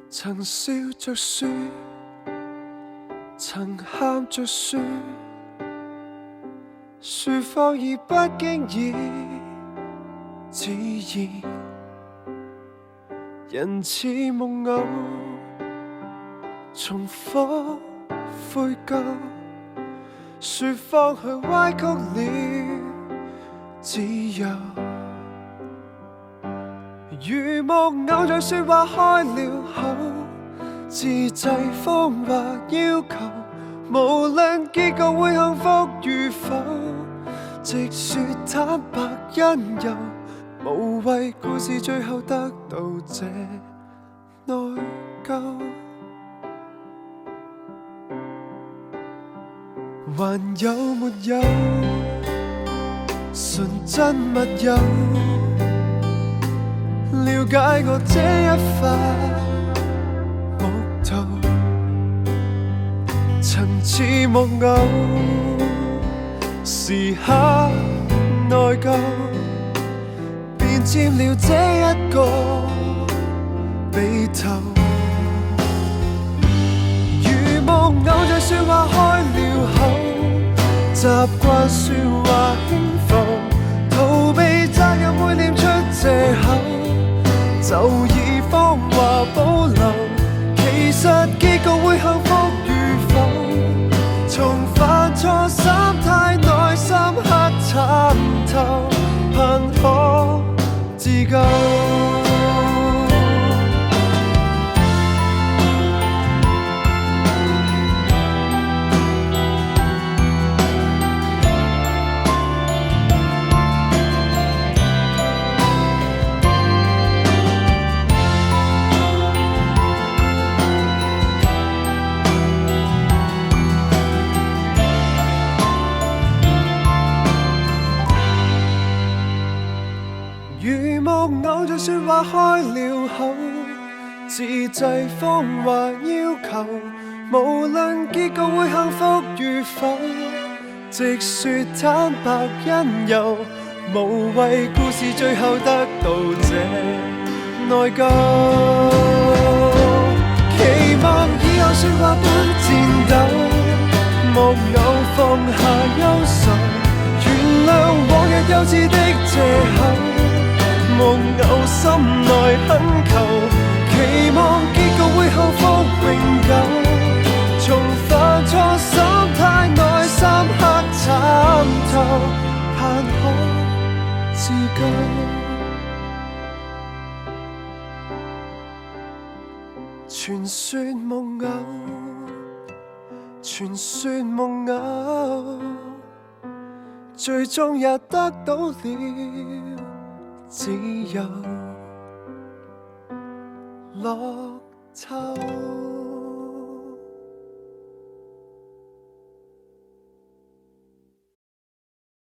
曾笑着說，曾喊着說，說謊已不經意自然，人似夢偶，重複悔疚，說謊去歪曲了自由，如木偶在說話開了口，自製謊話要求，無論結局會幸福與否，直說坦白因由，無謂故事最後得到這內疚。還有沒有純真密友，了解我這一塊木頭，曾似木偶，時刻內疚，便佔了這一個鼻頭，如木偶在說話開了口，習慣說話輕浮，逃避責任會念出藉口，就以謊話保留，其實結局會幸福與否，重犯錯心態內深刻參透，盼可自救。如木偶在說話開了口，自製謊話要求，無論結局會幸福與否，直說坦白因由，無謂故事最後得到這內疚。期望以後說話不顫抖，木偶放下憂愁，原諒往日幼稚的藉口，木偶心內懇求，期望結局會幸福永久，重犯錯心態內深刻參透，盼可自救。傳說木偶，傳說木偶，最終也得到了自由樂透。